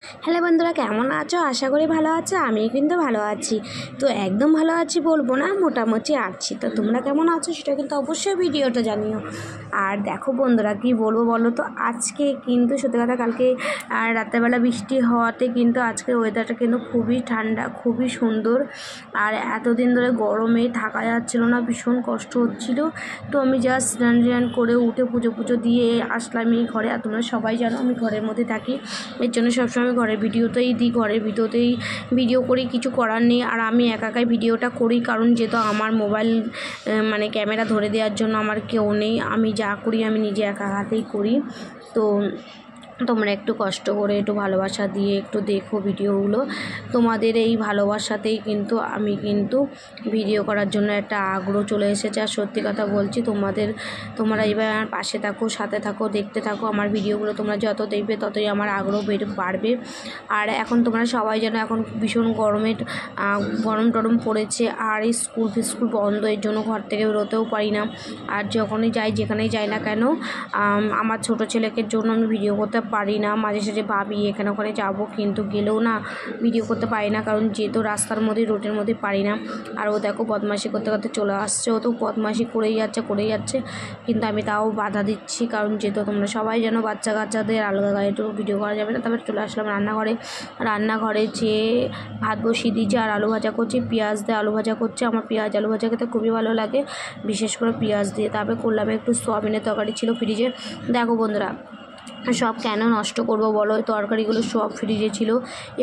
Hello বন্ধুরা, কেমন আছো? আশা করি ভালো আছো। আমি কিন্তু ভালো আছি। তো একদম ভালো আছি বলবো না, মোটামুটি আছি। তো তোমরা কেমন আছো সেটা কিন্তু অবশ্যই ভিডিওটা জানিও। আর দেখো বন্ধুরা, কি বলবো বলো তো, আজকে কিন্তু সত্যি কথা কালকে রাত্রেবেলা বৃষ্টি হওয়াতে কিন্তু আজকে ওয়েদারটা কিন্তু খুবই ঠান্ডা, খুবই সুন্দর। আর এতদিন ধরে গরমে থাকা যাচ্ছিলো না, ভীষণ কষ্ট হচ্ছিলো। তো আমি জাস্ট স্নান করে উঠে পুজো দিয়ে আসলাম এই ঘরে। আর তোমরা সবাই জানো আমি ঘরের মধ্যে থাকি, এর জন্য সবসময় ঘরের ভিডিওতেই দিই, ঘরের ভিডিওতেই ভিডিও করি, কিছু করার নেই। আর আমি একাই ভিডিওটা করি, কারণ যেহেতু আমার মোবাইল মানে ক্যামেরা ধরে দেওয়ার জন্য আমার কেউ নেই। আমি যা করি আমি নিজে একা হাতেই করি। তো তোমরা একটু কষ্ট করে একটু ভালোবাসা দিয়ে একটু দেখো ভিডিওগুলো। তোমাদের এই ভালোবাসাতেই কিন্তু আমি কিন্তু ভিডিও করার জন্য একটা আগ্রহ চলে এসেছে। আর সত্যি কথা বলছি, তোমরা এবার আমার পাশে থাকো, সাথে থাকো, দেখতে থাকো আমার ভিডিওগুলো। তোমরা যত দেখবে ততই আমার আগ্রহ বাড়বে। আর এখন তোমরা সবাই যেন এখন ভীষণ গরম টরম পড়েছে, আর এই স্কুল বন্ধ, এর জন্য ঘর থেকে বেরোতেও পারি না। আর যখনই যাই, যেখানেই যাই না কেন, আমার ছোটো ছেলেকে জন্য আমি ভিডিও করতে পারি না। মাঝে সাঝে ভাবি এখানে ওখানে যাবো, কিন্তু গেলেও না ভিডিও করতে পারি না, কারণ যেহেতু রাস্তার মধ্যে রোডের মধ্যে পারি না। আর ও দেখো বদমাইশি করতে করতে চলে আসছে, ও তো বদমাইশি করেই যাচ্ছে, কিন্তু আমি তাও বাধা দিচ্ছি, কারণ যেহেতু তোমরা সবাই জানো বাচ্চা কাচ্চাদের আলগা গায়ে একটু ভিডিও করা যাবে না। তারপরে চলে আসলাম রান্নাঘরে যেয়ে ভাত বসিয়ে দিয়েছি আর আলু ভাজা করছি, পেঁয়াজ দিয়ে আলু ভাজা করছে। আমার পেঁয়াজ আলু ভাজা খেতে খুবই ভালো লাগে, বিশেষ করে পেঁয়াজ দিয়ে। তারপরে করলাম একটু সোয়াবিনের তরকারি ছিল ফ্রিজে। দেখো বন্ধুরা, সব কেন নষ্ট করব বলো, ওই তরকারিগুলো সব ফ্রিজে ছিল।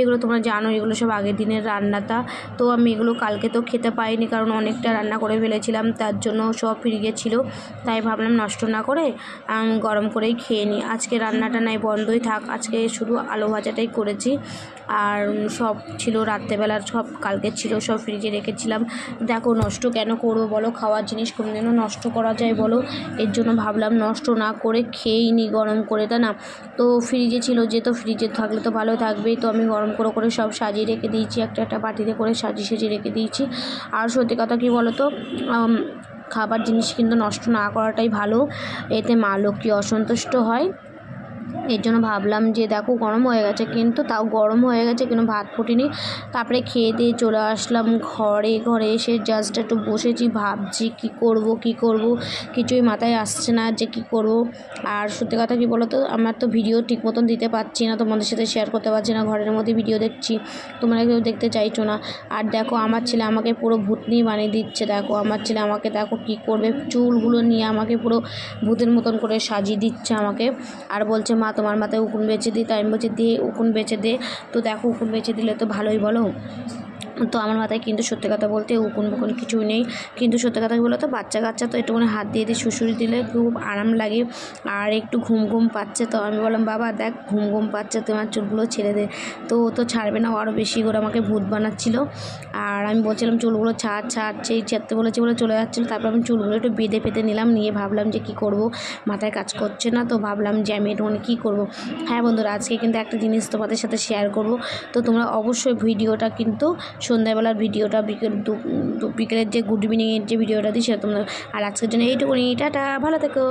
এগুলো তোমরা জানো, এগুলো সব আগের দিনের রান্নাটা। তো আমি এগুলো কালকে তো খেতে পাইনি, কারণ অনেকটা রান্না করে ফেলেছিলাম, তার জন্য সব ফ্রিজে ছিল। তাই ভাবলাম নষ্ট না করে গরম করেই খেয়ে নিই। আজকে রান্নাটা নাই, বন্ধই থাক, আজকে শুধু আলু ভাজাটাই করেছি। আর সব ছিল রাত্রেবেলার, সব কালকে ছিল, সব ফ্রিজে রেখেছিলাম। দেখো নষ্ট কেন করবো বলো, খাওয়ার জিনিস কোনোদিনও নষ্ট করা যায় বলো? এর জন্য ভাবলাম নষ্ট না করে খেয়েই নিই গরম করে, তাই না? তো ফ্রিজে ছিল, যেহেতু ফ্রিজে থাকলে তো ভালো থাকবেই। তো আমি গরম করে সব সাজিয়ে রেখে দিয়েছি, একটা বাটিতে করে সাজিয়ে রেখে দিয়েছি। আর সত্যি কথা কী বলো তো, খাবার জিনিস কিন্তু নষ্ট না করাটাই ভালো, এতে মা লক্ষ্মী অসন্তুষ্ট হয়। এর জন্য ভাবলাম যে দেখো গরম হয়ে গেছে, কিন্তু তাও গরম হয়ে গেছে, কিন্তু ভাত ফুটিনি। তারপরে খেয়ে দিয়ে চলে আসলাম ঘরে এসে জাস্ট একটু বসেছি, ভাবছি কী করব, কিছুই মাথায় আসছে না যে কী করব। আর সত্যি কথা কী বলো তো, আমার তো ভিডিও ঠিক মতন দিতে পারছি না, তোমাদের সাথে শেয়ার করতে পারছি না, ঘরের মধ্যে ভিডিও দেখছি, তোমরা কেউ দেখতে চাইছো না। আর দেখো আমার ছেলে আমাকে পুরো ভূতনি বানিয়ে দিচ্ছে। দেখো আমার ছেলে আমাকে দেখো কী করবে, চুলগুলো নিয়ে আমাকে পুরো ভূতের মতন করে সাজিয়ে দিচ্ছে আমাকে। আর বলছে মা তোমার মাথায় উকুন বেচে দিই। তাই আমি বলছি দিয়ে উকুন বেচে দে। তো দেখো উকুন বেচে দিলে তো ভালোই বলো। তো আমার মাথায় কিন্তু সত্যি কথা বলতে উকুন কিছুই নেই, কিন্তু সত্যি কথা বলো তো বাচ্চা কাচ্চা তো একটুখানি হাত দিয়ে শুশুরি দিলে খুব আরাম লাগে। আর একটু ঘুম পাচ্ছে, তো আমি বললাম বাবা দেখ ঘুম পাচ্ছে, তোমার চুলগুলো ছেড়ে দে। তো ও তো ছাড়বে না, আরও বেশি করে আমাকে ভূত বানাচ্ছিল। আর আমি বলছিলাম চুলগুলো সেই ছাড়তে বলেছি বলে চলে যাচ্ছিলো। তারপর আমি চুলগুলো একটু বেঁধে পেতে নিলাম, নিয়ে ভাবলাম যে কী করব, মাথায় কাজ করছে না। তো ভাবলাম যে আমি একটুখানি কী করব। হ্যাঁ বন্ধুরা, আজকে কিন্তু একটা জিনিস তোমাদের সাথে শেয়ার করব। তো তোমরা অবশ্যই ভিডিওটা কিন্তু সন্ধ্যাবেলার ভিডিওটা বিকেলের যে গুড ইভিনিংয়ের যে ভিডিওটা দিই সেটা তোমরা। আর আজকের জন্য এইটুকুনি, টাটা, ভালো থেকো।